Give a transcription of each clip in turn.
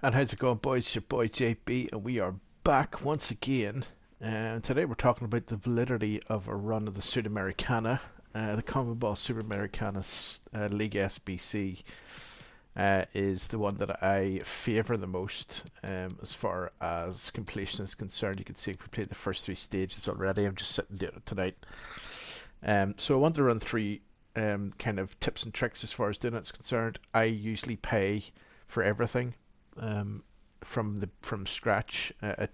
And how's it going, boys? It's your boy JB, and we are back once again. And today we're talking about the validity of a run of the Sudamericana, the CONMEBOL Sudamericana Liga SBC. Is the one that I favour the most as far as completion is concerned. You can see we played the first three stages already. I'm just sitting doing it tonight. So I want to run through kind of tips and tricks as far as doing it's concerned. I usually pay for everything from scratch. I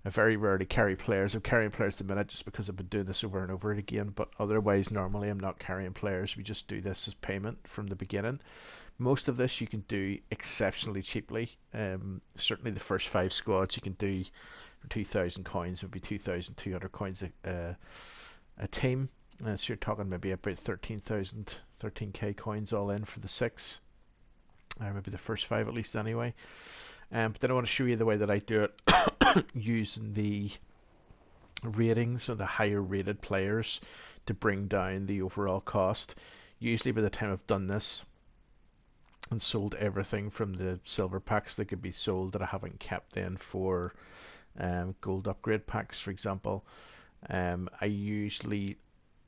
very rarely carry players. I'm carrying players at the minute just because I've been doing this over and over again. But otherwise, normally I'm not carrying players. We just do this as payment from the beginning. Most of this you can do exceptionally cheaply. Certainly the first 5 squads you can do for 2,000 coins. It would be 2,200 coins a team. So you're talking maybe about 13k coins all in for the 6. Maybe the first 5 at least anyway. But then I want to show you the way that I do it using the ratings of the higher rated players to bring down the overall cost. Usually by the time I've done this and sold everything from the silver packs that could be sold that I haven't kept in for gold upgrade packs, for example, I usually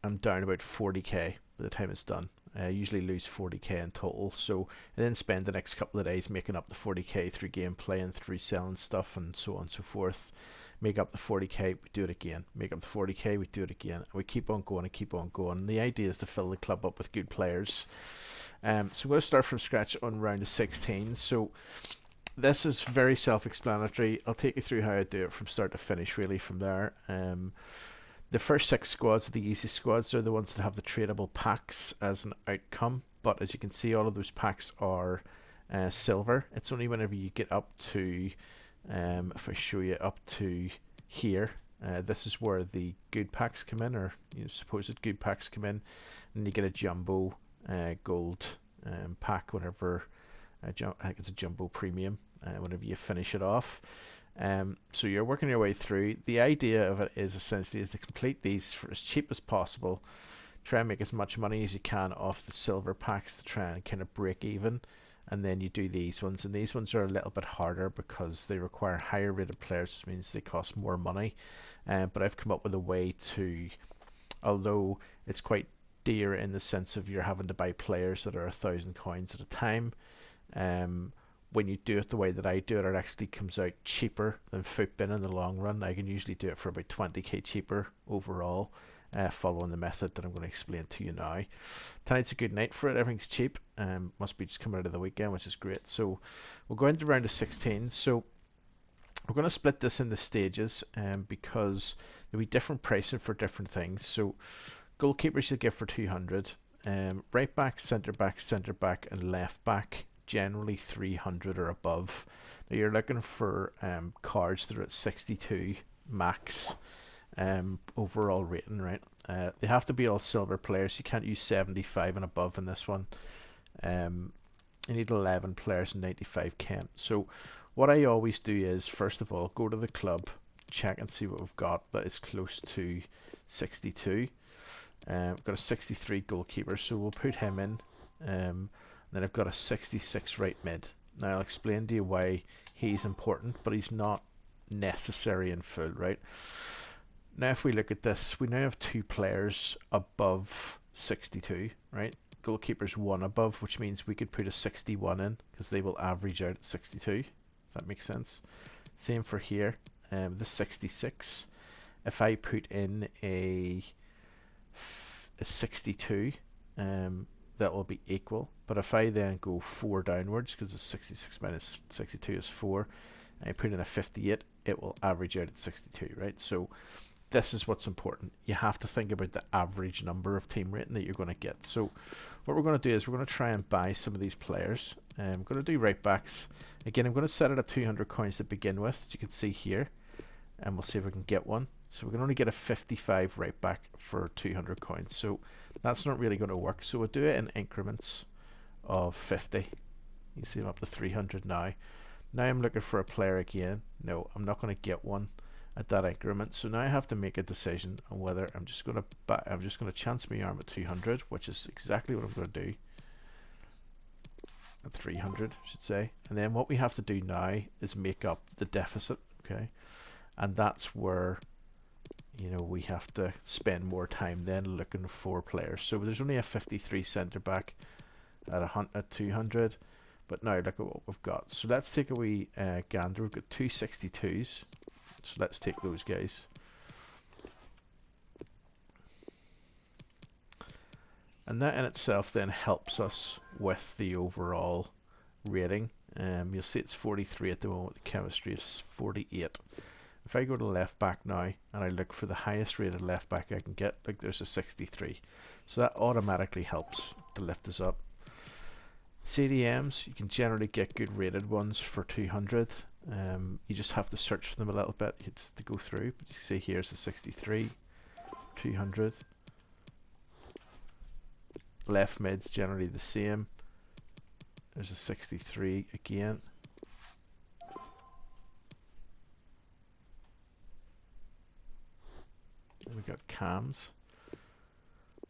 am down about 40k by the time it's done. I usually lose 40k in total, so I then spend the next couple of days making up the 40k through gameplay and through selling stuff and so on and so forth. Make up the 40k, we do it again. Make up the 40k, we do it again. And we keep on going and keep on going. And the idea is to fill the club up with good players. So we're going to start from scratch on round of 16. So this is very self-explanatory. I'll take you through how I do it from start to finish, really, from there. The first 6 squads are the easy squads. They're the ones that have the tradable packs as an outcome. But as you can see, all of those packs are silver. It's only whenever you get up to, if I show you up to here, this is where the good packs come in, or supposed good packs come in, and you get a jumbo gold pack whenever, I think it's a jumbo premium, whenever you finish it off. So you're working your way through. The idea of it is essentially to complete these for as cheap as possible. Try and make as much money as you can off the silver packs to try and kind of break even. And then you do these ones. And these ones are a little bit harder because they require higher rated players, which means they cost more money. But I've come up with a way to, although it's quite dear in the sense of you're having to buy players that are 1,000 coins at a time. When you do it the way that I do it, it actually comes out cheaper than Footbin in the long run. I can usually do it for about 20k cheaper overall, following the method that I'm going to explain to you now. Tonight's a good night for it. Everything's cheap. Must be just coming out of the weekend, which is great. So we'll go into round of 16. So we're going to split this into stages because there'll be different pricing for different things. So goalkeepers you'll get for 200. Right back, centre back, and left back, generally 300 or above. Now you're looking for cards that are at 62 max overall rating, right? They have to be all silver players. You can't use 75 and above in this one. You need 11 players and 95 chem. So what I always do is, first of all, go to the club, check and see what we've got that is close to 62. We've got a 63 goalkeeper, so we'll put him in. Then I've got a 66 right mid. Now I'll explain to you why he's important, but he's not necessary in full, right? Now if we look at this, we now have 2 players above 62, right? Goalkeeper's 1 above, which means we could put a 61 in, because they will average out at 62. If that makes sense. Same for here, the 66. If I put in a 62, that will be equal. But if I then go 4 downwards, because it's 66 minus 62 is 4, and I put in a 58, it will average out at 62, right? So this is what's important. You have to think about the average number of team rating that you're going to get. So what we're going to do is we're going to try and buy some of these players. I'm going to do right backs. Again, I'm going to set it at 200 coins to begin with, as you can see here, and we'll see if we can get one. So we can only get a 55 right back for 200 coins. So that's not really going to work. So we'll do it in increments of 50. You see I'm up to 300 now. Now I'm looking for a player again. No, I'm not going to get one at that increment. So now I have to make a decision on whether I'm just going to chance my arm at 200, which is exactly what I'm going to do. at 300, I should say. And then what we have to do now is make up the deficit, okay? And that's where, you know, we have to spend more time then looking for players. So there's only a 53 centre back at 200, but now look at what we've got. So let's take a wee gander. We've got 262s, so let's take those guys. And that in itself then helps us with the overall rating. You'll see it's 43 at the moment. The chemistry is 48. If I go to left back now and I look for the highest rated left back I can get, like there's a 63. So that automatically helps to lift us up. CDMs, you can generally get good rated ones for 200. You just have to search for them a little bit to go through. But you see here's a 63, 200. Left mid's generally the same. There's a 63 again. And we've got cams.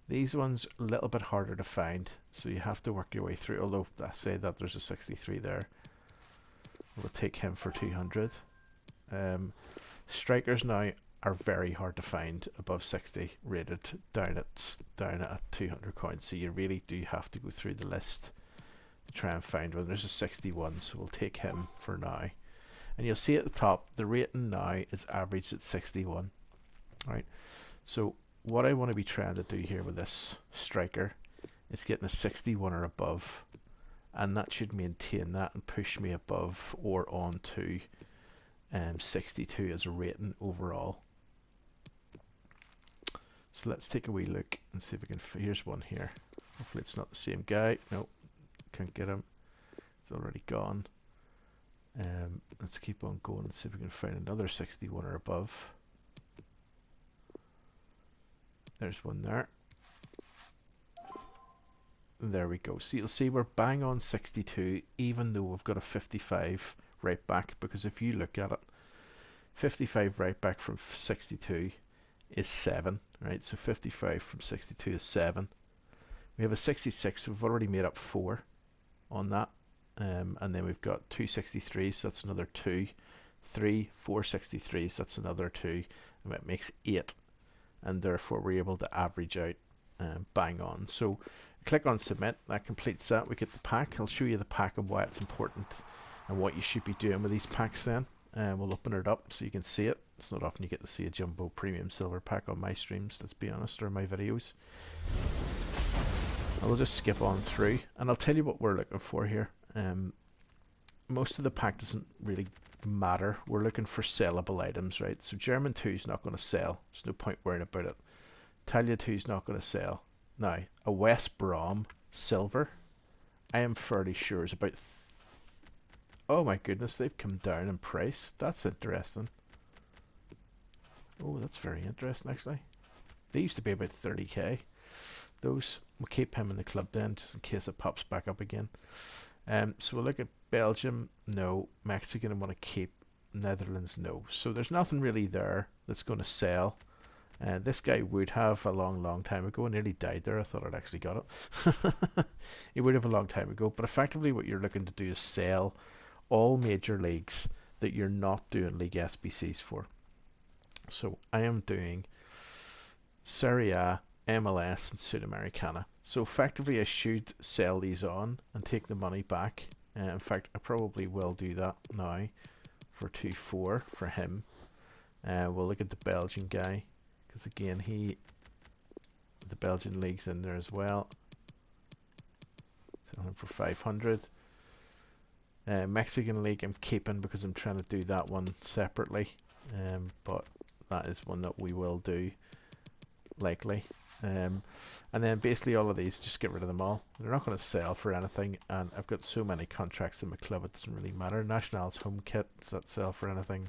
These ones a little bit harder to find, so you have to work your way through, although I say that there's a 63 there. We'll take him for 200. Strikers now are very hard to find above 60 rated down at 200 coins, so you really do have to go through the list to try and find one. There's a 61, so we'll take him for now. And you'll see at the top the rating now is averaged at 61. Right, so what I want to be trying to do here with this striker is getting a 61 or above, and that should maintain that and push me above or on to 62 as a rating overall. So let's take a wee look and see if we can. Here's one here. Hopefully it's not the same guy. Nope, can't get him. It's already gone. Let's keep on going and see if we can find another 61 or above. There's one there. There we go. So you'll see we're bang on 62, even though we've got a 55 right back, because if you look at it, 55 right back from 62 is 7, right? So 55 from 62 is 7. We have a 66, so we've already made up 4 on that. And then we've got 2 63s, so that's another 2. 3, 4 63s, that's another 2. And that makes 8. And therefore we're able to average out bang on. So click on submit, that completes that. We get the pack. I'll show you the pack and why it's important and what you should be doing with these packs then. We'll open it up so you can see it. It's not often you get to see a jumbo premium silver pack on my streams, let's be honest, or my videos. I will just skip on through and I'll tell you what we're looking for here. Most of the pack doesn't really matter. We're looking for sellable items, right? So German 2 is not going to sell. There's no point worrying about it. Italia 2 is not going to sell. Now, a West Brom silver, I am fairly sure is about... oh my goodness, they've come down in price. That's interesting. Oh, that's very interesting actually. They used to be about 30k. Those, we'll keep him in the club then, just in case it pops back up again. So we'll look at Belgium, no. Mexican I want to keep. Netherlands, no. So there's nothing really there that's going to sell. This guy would have a long time ago. Nearly died there. I thought I'd actually got it. He would have a long time ago. But effectively what you're looking to do is sell all major leagues that you're not doing League SBCs for. So I am doing Serie A, MLS and Sudamericana. So effectively I should sell these on and take the money back. In fact, I probably will do that now for 2-4 for him. We'll look at the Belgian guy, because again the Belgian league's in there as well. Sell him for 500. Mexican league I'm keeping because I'm trying to do that one separately. But that is one that we will do likely. And then basically all of these, just get rid of them all. They're not going to sell for anything, and I've got so many contracts in my club it doesn't really matter. National's home kits that sell for anything.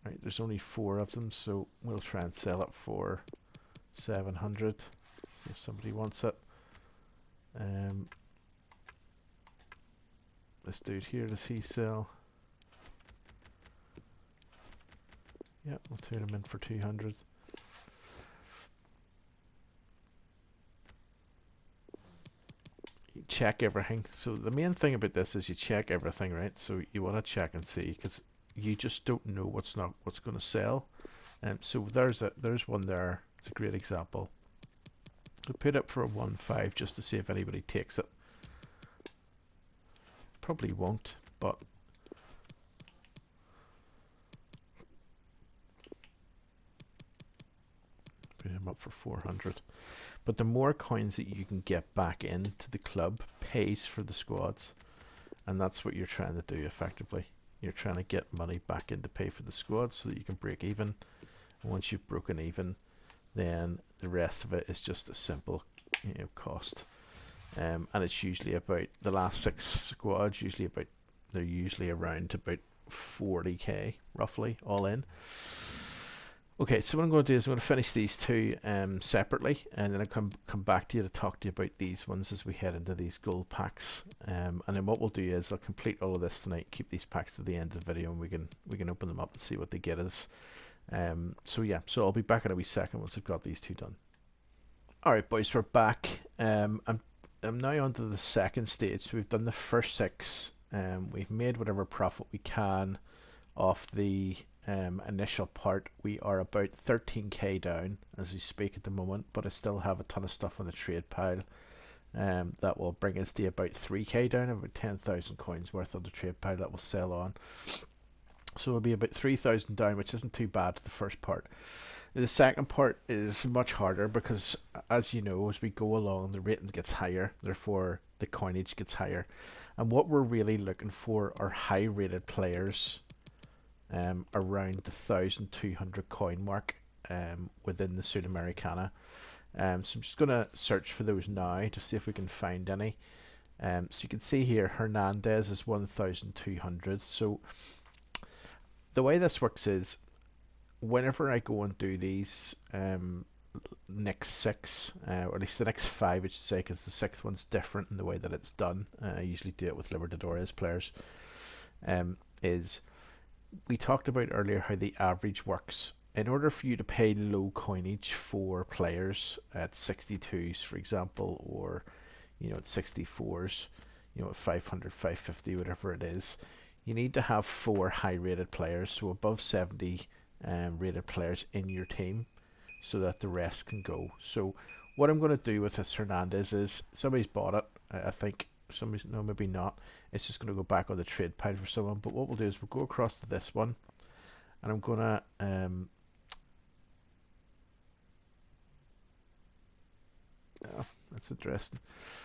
Right, there's only 4 of them, so we'll try and sell it for 700 if somebody wants it. This dude here, does he sell? Yeah, we'll turn him in for 200. check everything. So the main thing about this is you check everything, right? So you want to check and see, because you just don't know what's going to sell. So there's one there. It's a great example. I'll put it for a 1.5 just to see if anybody takes it. Probably won't, but put him up for 400. But the more coins that you can get back into the club pays for the squads, and that's what you're trying to do effectively. You're trying to get money back in to pay for the squad so that you can break even. And once you've broken even, then the rest of it is just a simple, cost. And it's usually about the last 6 squads. They're usually around about 40k roughly all in. Okay, so what I'm going to do is I'm going to finish these two separately, and then I'll come back to you to talk to you about these ones as we head into these gold packs. And then what we'll do is I'll complete all of this tonight, keep these packs to the end of the video, and we can open them up and see what they get us. So yeah, so I'll be back in a wee second once I've got these two done. Alright boys, we're back. I'm now on to the second stage. So we've done the first 6. We've made whatever profit we can off the initial part. We are about 13k down as we speak at the moment, but I still have a ton of stuff on the trade pile. That will bring us to about 3k down, about 10,000 coins worth on the trade pile that will sell on. So it'll be about 3,000 down, which isn't too bad for the first part. The second part is much harder because, as you know, as we go along, the rating gets higher, therefore the coinage gets higher. And what we're really looking for are high rated players around the 1,200 coin mark within the Sudamericana. So I'm just going to search for those now to see if we can find any. So you can see here Hernandez is 1,200. So the way this works is whenever I go and do these next 6, or at least the next 5 I should say, because the 6th one's different in the way that it's done. I usually do it with Libertadores players. Is we talked about earlier how the average works. In order for you to pay low coinage for players at 62s, for example, or at 64s, at 500, 550, whatever it is, you need to have 4 high rated players, so above 70 rated players in your team, so that the rest can go. So what I'm going to do with this Hernandez is somebody's bought it. I think somebody's, no, maybe not. It's just going to go back on the trade pile for someone. But what we'll do is we'll go across to this one, and I'm going to oh, that's interesting.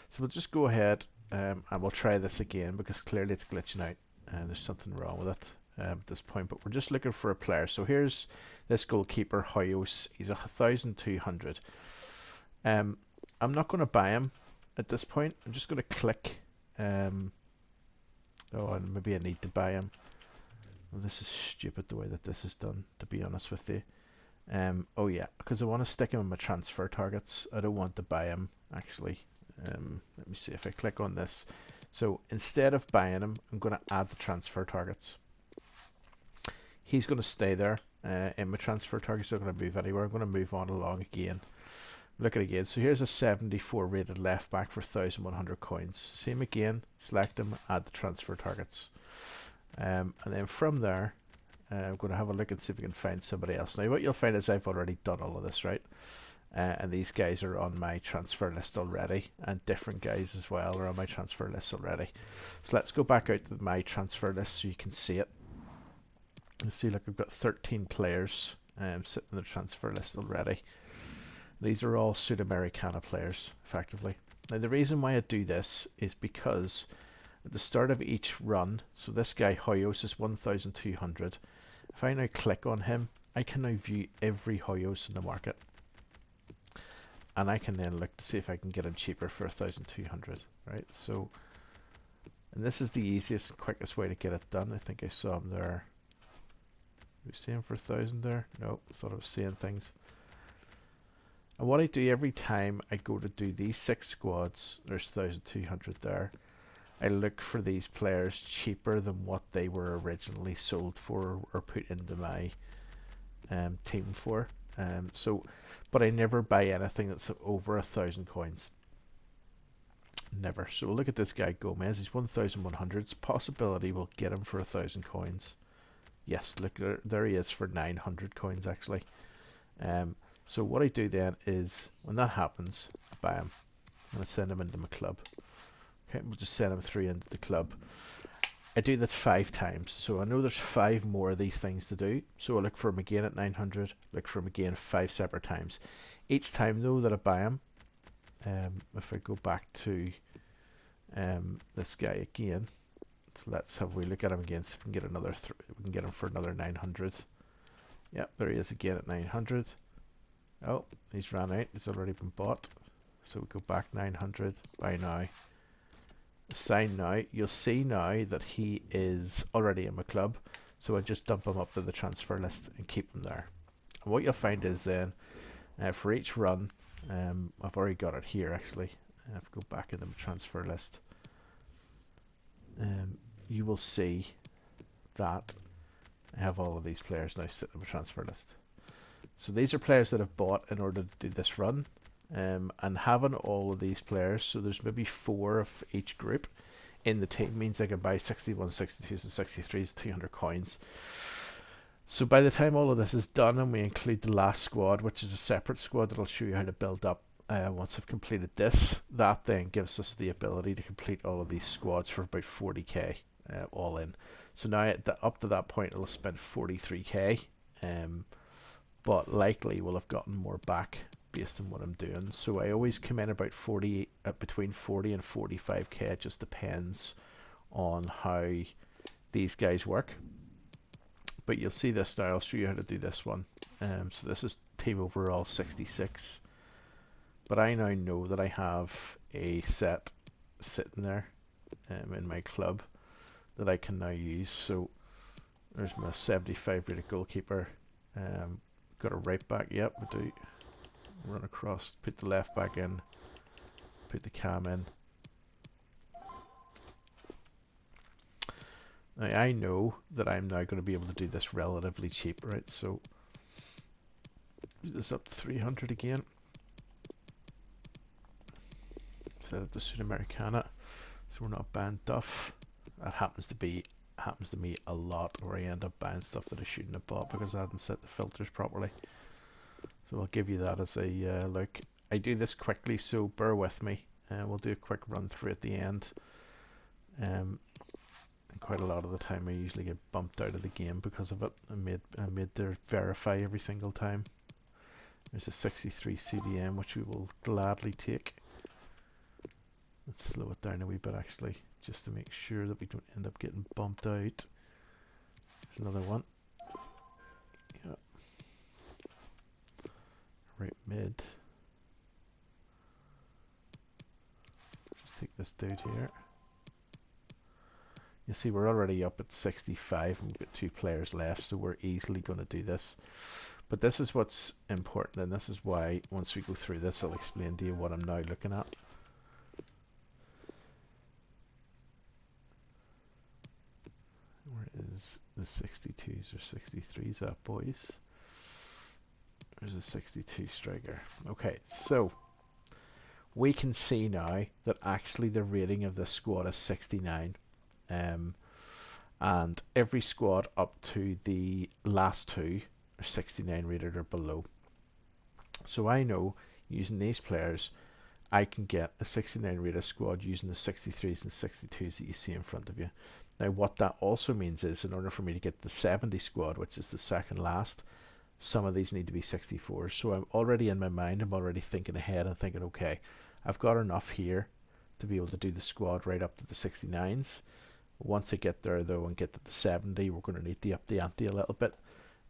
So we'll just go ahead and we'll try this again because clearly it's glitching out and there's something wrong with it at this point. But we're just looking for a player. So here's this goalkeeper Hoyos. He's 1,200. I'm not going to buy him at this point. I'm just going to click. Oh, and maybe I need to buy him. Well, this is stupid the way that this is done, to be honest with you. Oh yeah, because I want to stick him in my transfer targets. I don't want to buy him actually. Let me see if I click on this. So instead of buying him, I'm going to add the transfer targets. He's going to stay there in my transfer targets. Not going to move anywhere. I'm going to move on along again. Look at it again. So here's a 74 rated left back for 1,100 coins. Same again. Select him. Add the transfer targets. And then from there, I'm going to have a look and see if we can find somebody else. Now what you'll find is I've already done all of this, right? And these guys are on my transfer list already, and different guys as well are on my transfer list already. So let's go back out to my transfer list so you can see it. You see, look, I've got 13 players sitting in the transfer list already. These are all Sudamericana players, effectively. Now the reason why I do this is because at the start of each run, so this guy Hoyos is 1,200. If I now click on him, I can now view every Hoyos in the market. And I can then look to see if I can get him cheaper for 1,200, right? So, and this is the easiest and quickest way to get it done. I think I saw him there. Did we see him for 1,000 there? No, I thought I was seeing things. And what I do every time I go to do these 6 squads, there's 1,200 there. I look for these players cheaper than what they were originally sold for or put into my team for. But I never buy anything that's over 1,000 coins. Never. So we'll look at this guy Gomez. He's 1,100. Possibility we'll get him for 1,000 coins. Yes, look, there he is for 900 coins actually. So what I do then is, when that happens, bam, I'm going to send him into my club. Okay, we'll just send him through into the club. I do this 5 times, so I know there's 5 more of these things to do. So I look for him again at 900, look for him again 5 separate times. Each time though that I buy him, if I go back to this guy again, so let's have we look at him again, so we can get another, we can get him for another 900. Yep, there he is again at 900. Oh, he's ran out, he's already been bought. So we go back 900, buy now. Sign now. You'll see now that he is already in my club, so I just dump him up to the transfer list and keep him there. And what you'll find is then, for each run, I've already got it here actually. If I go back into the transfer list, you will see that I have all of these players now sitting on the transfer list. So these are players that I've bought in order to do this run. And having all of these players, so there's maybe 4 of each group in the team, means I can buy 61, 62s and 63s, 200 coins. So by the time all of this is done and we include the last squad, which is a separate squad that I'll show you how to build up once I've completed this, that then gives us the ability to complete all of these squads for about 40k all in. So now up to that point I'll have spent 43k, but likely we'll have gotten more back based on what I'm doing. So I always come in about 40, between 40 and 45k. It just depends on how these guys work. But you'll see this now. I'll show you how to do this one. So this is team overall 66. But I now know that I have a set sitting there in my club that I can now use. So there's my 75 rated goalkeeper. Got a right back. Yep, I do. Run across, put the left back in, put the cam in. Now I know that I'm now going to be able to do this relatively cheap, right? So do this up to 300 again. Set up the Sudamericana, so we're not buying duff. That happens to me a lot, where I end up buying stuff that I shouldn't have bought because I hadn't set the filters properly. So I'll give you that as a look. I do this quickly, so bear with me. We'll do a quick run through at the end. And quite a lot of the time I usually get bumped out of the game because of it. I made to verify every single time. There's a 63 CDM, which we will gladly take. Let's slow it down a wee bit actually, just to make sure that we don't end up getting bumped out. There's another one. Right mid. Just take this dude here. You see we're already up at 65 and we've got 2 players left, so we're easily going to do this. But this is what's important, and this is why once we go through this I'll explain to you what I'm now looking at. Where is the 62s or 63s at, boys? There's a 62 striker. Okay, so we can see now that actually the rating of this squad is 69. And every squad up to the last 2 are 69 rated or below. So I know using these players I can get a 69 rated squad using the 63s and 62s that you see in front of you. Now what that also means is, in order for me to get the 70 squad, which is the second last, some of these need to be 64s. So I'm already in my mind, I'm already thinking ahead and thinking, okay, I've got enough here to be able to do the squad right up to the 69s. Once I get there though and get to the 70, we're going to need to up the ante a little bit.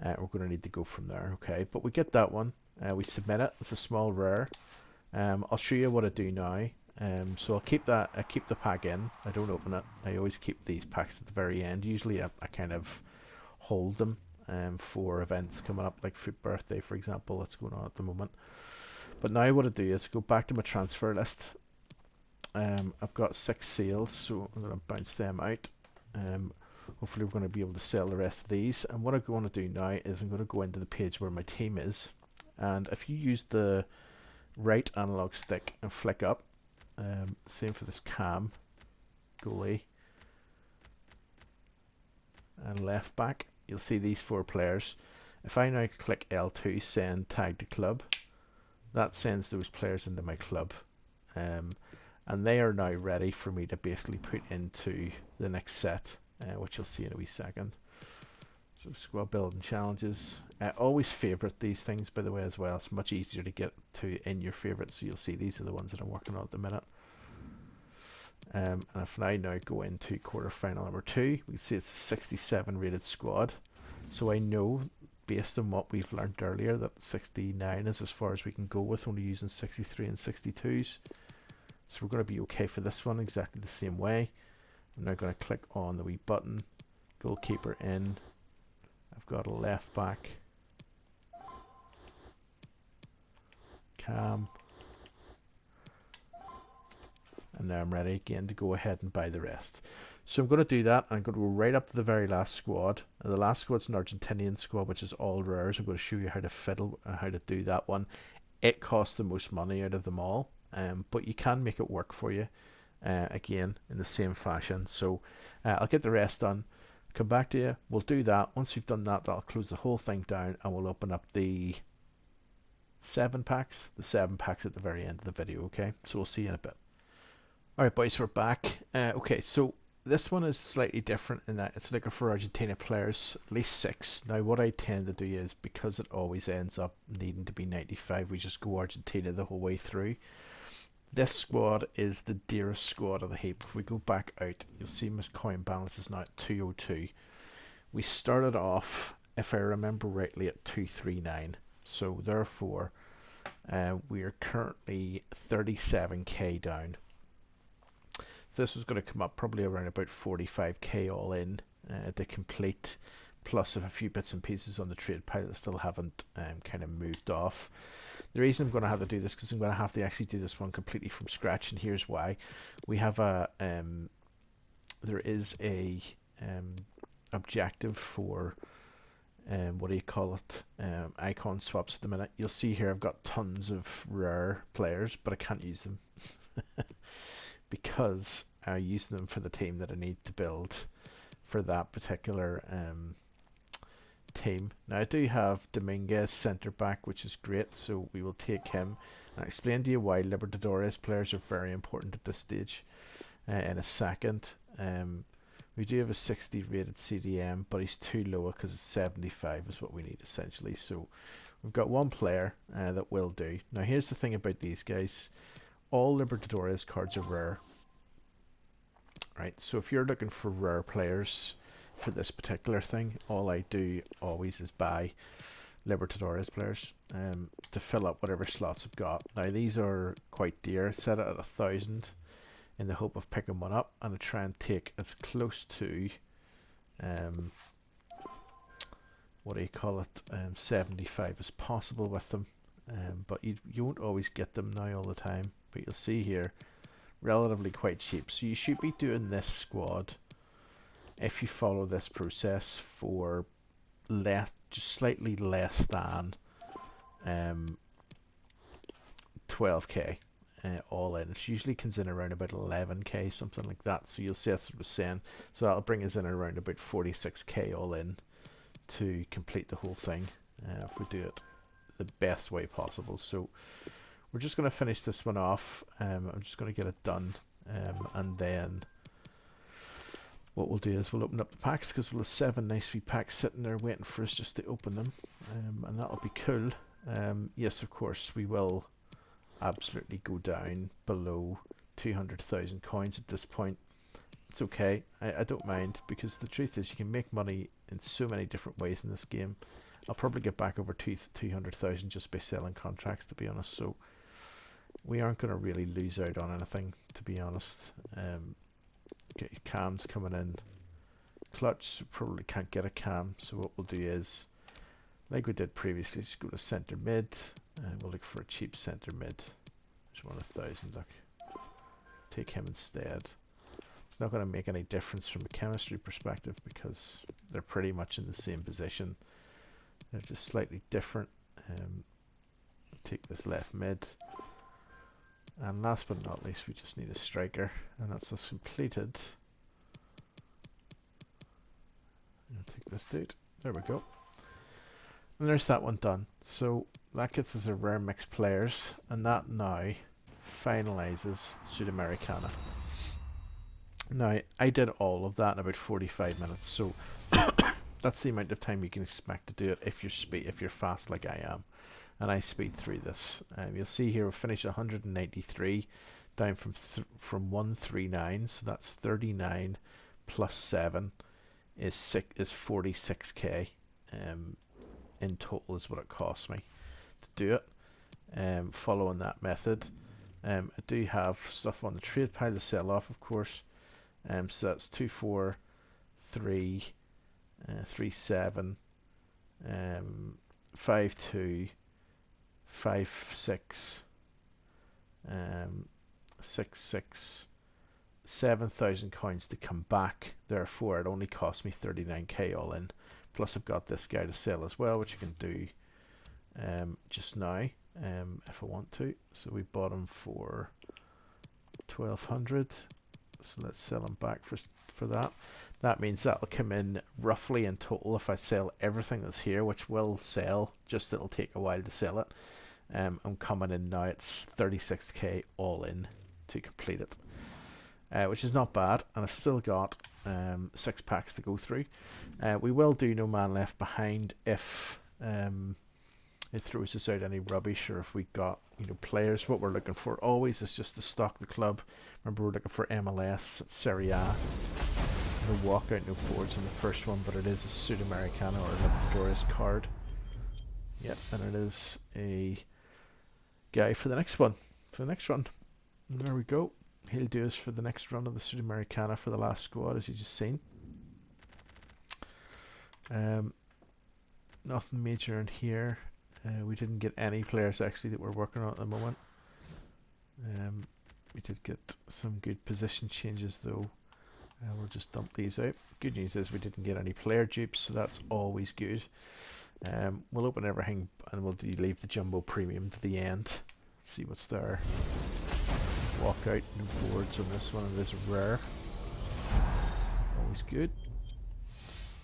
We're going to need to go from there, okay? But we get that one, we submit it. It's a small rare. I'll show you what I do now. So I'll keep that. I keep the pack in. I don't open it. I always keep these packs at the very end. Usually I kind of hold them for events coming up, like Foot Birthday, for example. That's going on at the moment. But now what I do is go back to my transfer list. I've got 6 sales, so I'm going to bounce them out. Hopefully we're going to be able to sell the rest of these. And what I'm going to do now is I'm going to go into the page where my team is. And if you use the right analog stick and flick up, Same for this cam, goalie, and left back. You'll see these 4 players. If I now click L2, send tag to club, that sends those players into my club. And they are now ready for me to basically put into the next set, which you'll see in a wee second. So squad building challenges. Always favourite these things, by the way, as well. It's much easier to get to in your favourites. So you'll see these are the ones that I'm working on at the minute. And if I now go into quarterfinal number 2, we see it's a 67 rated squad. So I know, based on what we've learned earlier, that 69 is as far as we can go with, only using 63 and 62s. So we're going to be okay for this one, exactly the same way. I'm now going to click on the wee button, goalkeeper in. I've got a left back, cam, and now I'm ready again to go ahead and buy the rest. So I'm going to do that. I'm going to go right up to the very last squad. And the last squad's an Argentinian squad, which is all rares. I'm going to show you how to fiddle and how to do that one. It costs the most money out of them all, but you can make it work for you, again, in the same fashion. So I'll get the rest done, come back to you. We'll do that. Once we've done that, I'll close the whole thing down and we'll open up the 7 packs. The 7 packs at the very end of the video, okay? So we'll see you in a bit. Alright boys, we're back. Okay, so this one is slightly different in that it's looking for Argentina players, at least 6. Now what I tend to do is, because it always ends up needing to be 95, we just go Argentina the whole way through. This squad is the dearest squad of the heap. If we go back out, you'll see my coin balance is now at 202. We started off, if I remember rightly, at 239. So therefore, we are currently 37k down. So this was going to come up probably around about 45k all in to complete, plus a few bits and pieces on the trade pile that still haven't kind of moved off. The reason I'm going to have to do this because I'm going to have to actually do this one completely from scratch, and here's why. We have a there is a objective for what do you call it, icon swaps at the minute. You'll see here I've got tons of rare players, but I can't use them because I use them for the team that I need to build for that particular team. Now I do have Dominguez centre back, which is great, so we will take him. And I'll explain to you why Libertadores players are very important at this stage in a second. We do have a 60 rated CDM, but he's too low because it's 75 is what we need essentially. So we've got one player that will do. Now here's the thing about these guys. All Libertadores cards are rare. Right, so if you're looking for rare players for this particular thing, all I do always is buy Libertadores players to fill up whatever slots I've got. Now these are quite dear, set it at 1,000 in the hope of picking one up, and I try and take as close to what do you call it, 75 as possible with them. But you won't always get them now all the time, but you'll see here relatively quite cheap. So you should be doing this squad if you follow this process for less, just slightly less than 12k all in. It usually comes in around about 11k, something like that. So you'll see that's what I was saying. So that'll bring us in around about 46k all in to complete the whole thing if we do it the best way possible. So we're just going to finish this one off. I'm just going to get it done, and then what we'll do is we'll open up the packs, because we'll have 7 nice wee packs sitting there waiting for us just to open them, and that'll be cool. Yes, of course we will absolutely go down below 200,000 coins at this point. It's okay, I don't mind, because the truth is you can make money in so many different ways in this game. I'll probably get back over 200,000 just by selling contracts, to be honest, so we aren't going to really lose out on anything, to be honest. Okay, cam's coming in. Clutch, so probably can't get a cam, so what we'll do is, like we did previously, just go to centre mid, and we'll look for a cheap centre mid. There's 1,000, look. Take him instead. It's not going to make any difference from a chemistry perspective because they're pretty much in the same position. They're just slightly different. Take this left mid. And last but not least, we just need a striker, and that's us completed. I'll take this dude. There we go. And there's that one done. So that gets us a rare mixed players, and that now finalizes Sudamericana. Now, I did all of that in about 45 minutes, so that's the amount of time you can expect to do it if you're fast like I am. And I speed through this. You'll see here we finished 193, down from 139, so that's 39 plus 7 is 46k. In total is what it cost me to do it. Following that method, I do have stuff on the trade pile to sell off, of course. So that's 243, 37, 52, 56, 66, 7,000 coins to come back. Therefore, it only cost me 39k all in. Plus, I've got this guy to sell as well, which I can do just now if I want to. So we bought him for 1,200. So let's sell him back for that. That means that will come in roughly in total if I sell everything that's here, which will sell, just it'll take a while to sell it. I'm coming in now, it's 36k all in to complete it, which is not bad, and I've still got 6 packs to go through. We will do No Man Left Behind if it throws us out any rubbish, or if we got players. What we're looking for always is just to stock the club. Remember, we're looking for MLS, Serie A. No walkout, no forwards in the first one, but it is a Sudamericana or a Libertadores card. Yep, and it is a guy for the next one. And there we go. He'll do us for the next run of the Sudamericana for the last squad, as you just seen. Nothing major in here. We didn't get any players actually that we're working on at the moment. We did get some good position changes though. We'll just dump these out. Good news is we didn't get any player dupes, so that's always good. We'll open everything and we'll leave the Jumbo Premium to the end. See what's there. Walk out, no boards on this one, it is rare. Always good.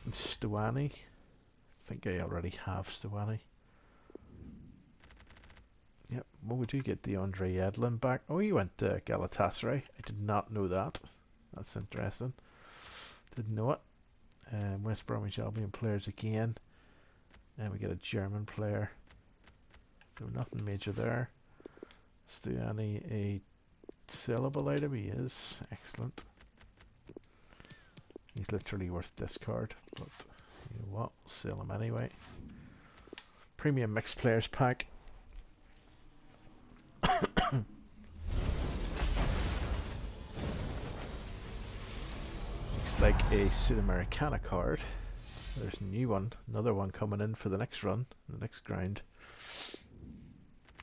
And Stuani. I think I already have Stuani. Yep, well we do get DeAndre Yedlin back. Oh, he went to Galatasaray. I did not know that. That's interesting. Didn't know it. West Bromwich Albion players again. And we get a German player. So nothing major there. Stuani, a sellable item, he is. Excellent. He's literally worth discard, but you know what, we'll sell him anyway. Premium mixed players pack. Looks like a Sudamericana card. There's a new one, another one coming in for the next run, the next grind.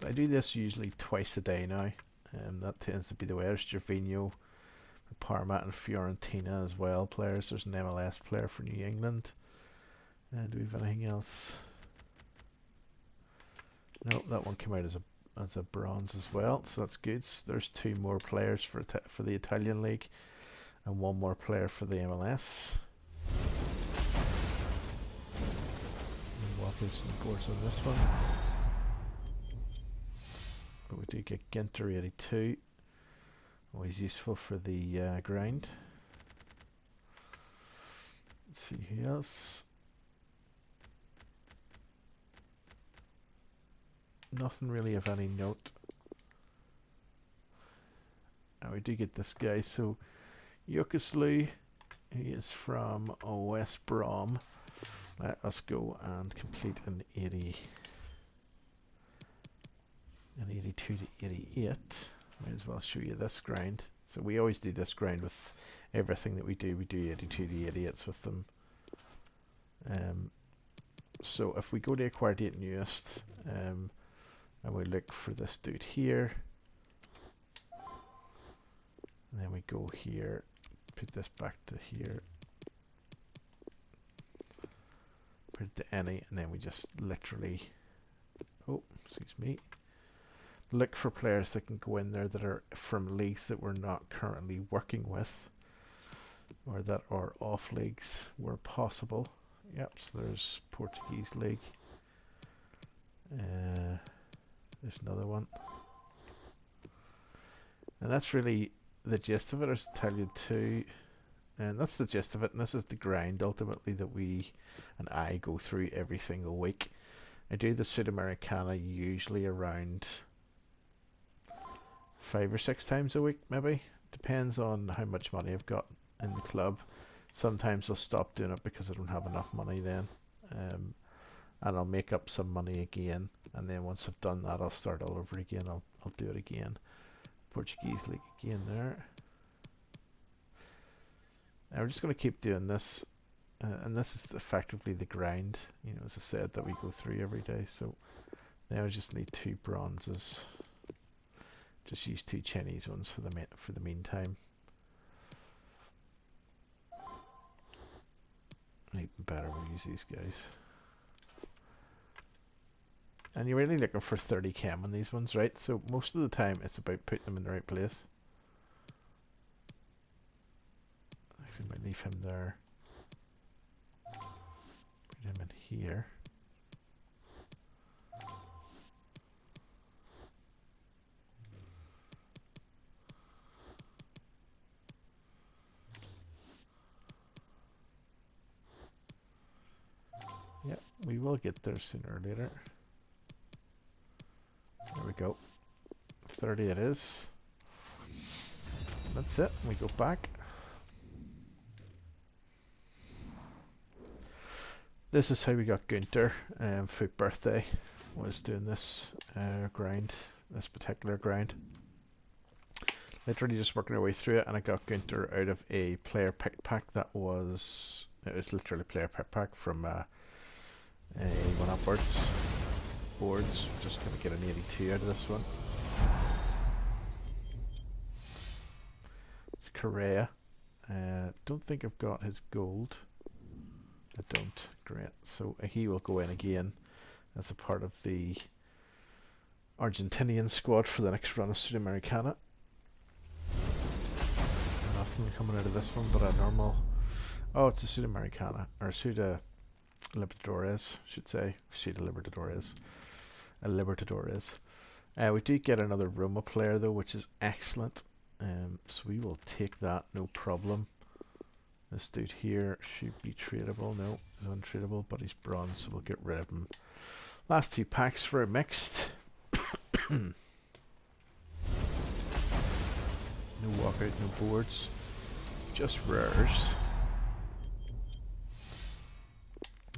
I do this usually twice a day now, and that tends to be the way. There's Gervinho for Parma and Fiorentina as well. Players. There's an MLS player for New England. Do we have anything else? Nope, that one came out as a bronze as well, so that's good. So there's 2 more players for the Italian league, and 1 more player for the MLS. Walkers and boards on this one. But we do get Ginter 82. Always useful for the grind. Let's see who else. Nothing really of any note. And we do get this guy. So Yokoslu, he is from West Brom. Let us go and complete an 80. An 82 to 88. Might as well show you this grind. So we always do this grind with everything that we do. We do 82 to 88s with them. So if we go to acquire date newest, and we look for this dude here, and then we go here, put this back to here, put it to any, and then we just literally, oh, excuse me, look for players that can go in there that are from leagues that we're not currently working with, or that are off leagues where possible. Yep, so there's Portuguese league. There's another one. And that's really the gist of it, is to tell you too. And that's the gist of it, and this is the grind ultimately that we and I go through every single week. I do the Sudamericana usually around 5 or 6 times a week, maybe. Depends on how much money I've got in the club. Sometimes I'll stop doing it because I don't have enough money then. And I'll make up some money again, and then once I've done that I'll start all over again. I'll do it again. Portuguese league again there. And we're just going to keep doing this, and this is effectively the grind, you know, as I said, that we go through every day. So now I just need 2 bronzes. Just use 2 Chinese ones for the meantime. Even better, we'll use these guys. And you're really looking for 30 chem on these ones, right? So most of the time it's about putting them in the right place. Actually, I might leave him there. Put him in here. Yep, we will get there sooner or later. There we go. 30 it is. That's it. We go back. This is how we got Gunter. For birthday was doing this grind, this particular grind. Literally just working our way through it, and I got Gunter out of a player pick pack that was, it was literally player pick pack from a 1 upwards boards. Just going to get an 82 out of this one. It's Correa. Don't think I've got his gold. I don't. Great. So he will go in again as a part of the Argentinian squad for the next run of Sudamericana. Nothing coming out of this one but a normal... Oh, it's a Sudamericana. Or Suda Libertadores, should say. Suda Libertadores. A Libertadores. We do get another Roma player though, which is excellent. So we will take that, no problem. This dude here should be tradable. No, he's untradeable, but he's bronze, so we'll get rid of him. Last 2 packs for a mixed. No walkout, no boards. Just rares.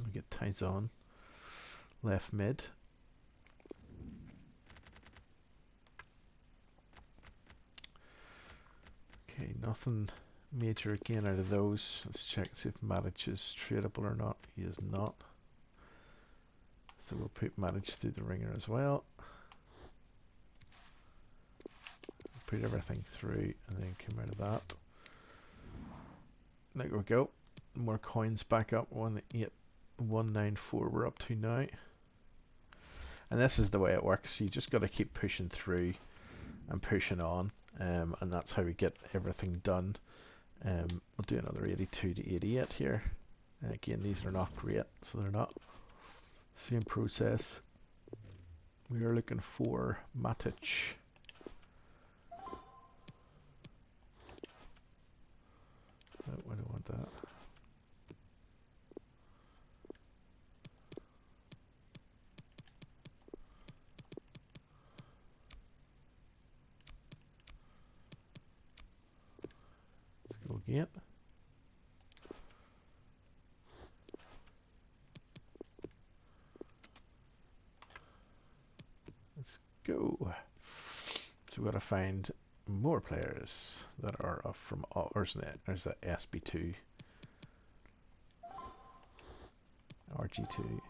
We get Tyson. Left mid. Okay, nothing major again out of those. Let's check, see if Matic is tradable or not. He is not. So we'll put Matic through the ringer as well. Put everything through and then come out of that. There we go. More coins back up. 18194 we're up to now. And this is the way it works. You just got to keep pushing through and pushing on. And that's how we get everything done. We'll do another 82 to 88 here. And again, these are not great, so they're not. Same process. We are looking for Matic. No, I don't want that. Let's go again. Let's go. So we've got to find more players that are up from there's a SB2 RG2.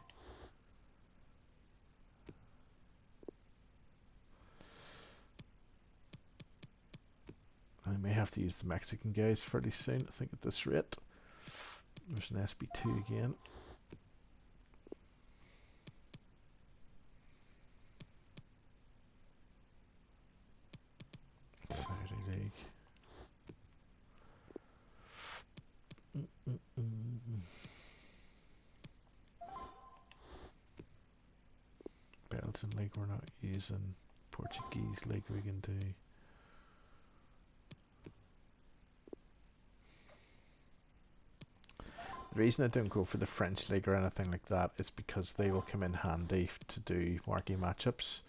I may have to use the Mexican guys fairly soon, I think, at this rate. There's an SB2 again. Belgian league we're not using. Portuguese league we can do. The reason I don't go for the French league or anything like that is because they will come in handy to do marquee matchups,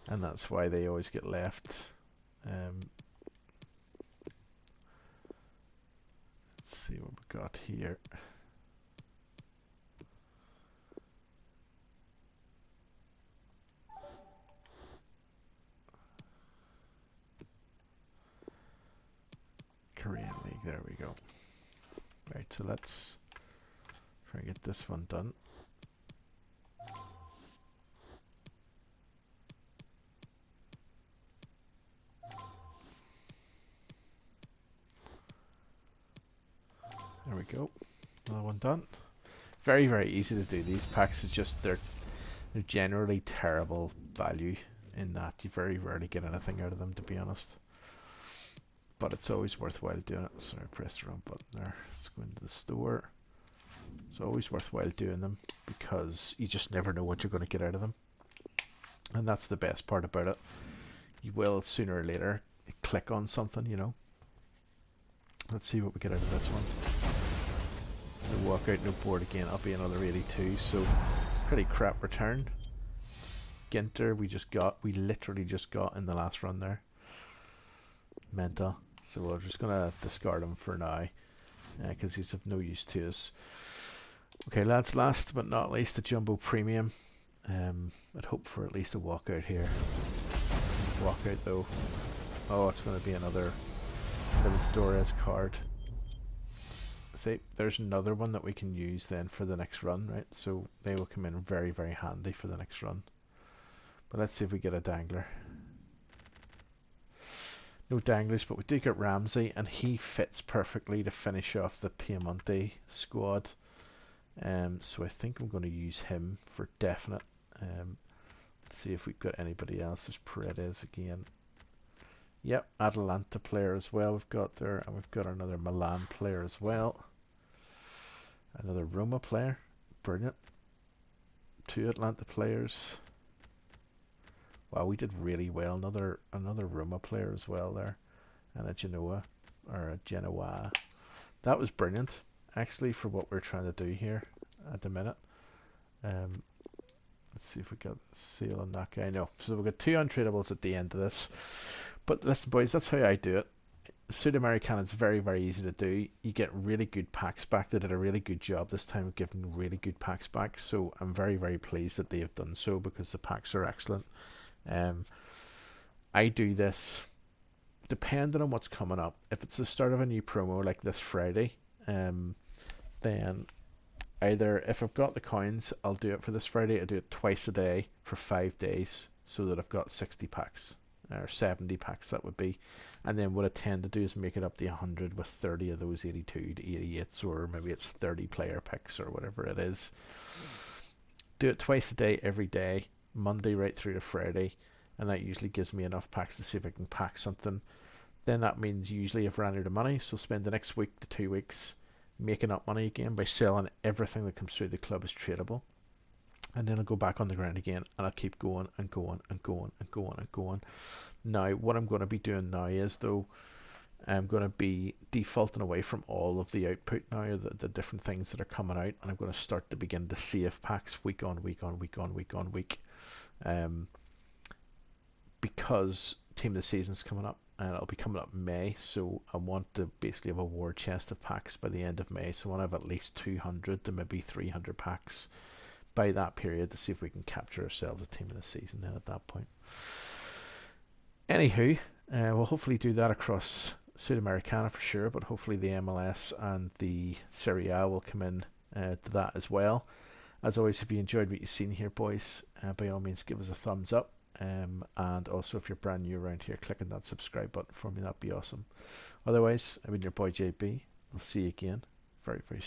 and that's why they always get left. Let's see what we got here. Korean league, there we go. Right, so let's try and get this one done. There we go. Another one done. Very, very easy to do these packs. It's just they're generally terrible value in that you very rarely get anything out of them, to be honest. But it's always worthwhile doing it. Sorry, I pressed the wrong button there. Let's go into the store. It's always worthwhile doing them because you just never know what you're going to get out of them. And that's the best part about it. You will sooner or later click on something, you know. Let's see what we get out of this one. No walkout, no board again. I'll be another 82, so pretty crap return. Ginter we literally just got in the last run there. Mental. So we're just gonna discard him for now because he's of no use to us. Okay, lads, last but not least, the Jumbo Premium. I'd hope for at least a walkout here. Walkout though. Oh, it's going to be another Libertadores card. See, there's another one that we can use then for the next run, right? So they will come in very, very handy for the next run. But let's see if we get a dangler. No danglers, but we do get Ramsey, and he fits perfectly to finish off the Piemonte squad. So I think I'm going to use him for definite. Let's see if we've got anybody else. There's Paredes again. Yep, Atalanta player as well we've got there, and we've got another Milan player as well. Another Roma player. Brilliant. 2 Atlanta players. Wow, we did really well. Another Roma player as well there, and a Genoa or a Genoa. That was brilliant, actually, for what we're trying to do here at the minute. Let's see if we got a sale on that guy. No, so we've got 2 untradables at the end of this. But listen, boys, that's how I do it. Sudamericana is very, very easy to do. You get really good packs back. They did a really good job this time of giving really good packs back. So I'm very, very pleased that they have done so because the packs are excellent. I do this depending on what's coming up. If it's the start of a new promo like this Friday, then either if I've got the coins, I'll do it for this Friday. I do it twice a day for 5 days so that I've got 60 packs or 70 packs, that would be. And then what I tend to do is make it up to 100 with 30 of those 82 to 88s, or maybe it's 30 player picks or whatever it is. Do it twice a day, every day, Monday right through to Friday, and that usually gives me enough packs to see if I can pack something. Then that means usually I've run out of money, so spend the next week to 2 weeks making up money again by selling everything that comes through the club as tradable. And then I'll go back on the ground again, and I'll keep going and going and going and going and going. Now, what I'm going to be doing now is, though, I'm going to be defaulting away from all of the output now, the different things that are coming out, and I'm going to start to begin to save packs week on week on week on week on week. Because Team of the Season's coming up, and it'll be coming up in May, so I want to basically have a war chest of packs by the end of May, so I want to have at least 200 to maybe 300 packs by that period to see if we can capture ourselves a Team of the Season then at that point. Anywho, we'll hopefully do that across Sudamericana for sure, but hopefully the MLS and the Serie A will come in to that as well. As always, if you enjoyed what you've seen here, boys, by all means give us a thumbs up. And also, if you're brand new around here, clicking that subscribe button for me, that'd be awesome. Otherwise, I've been your boy JB. I'll see you again very, very soon.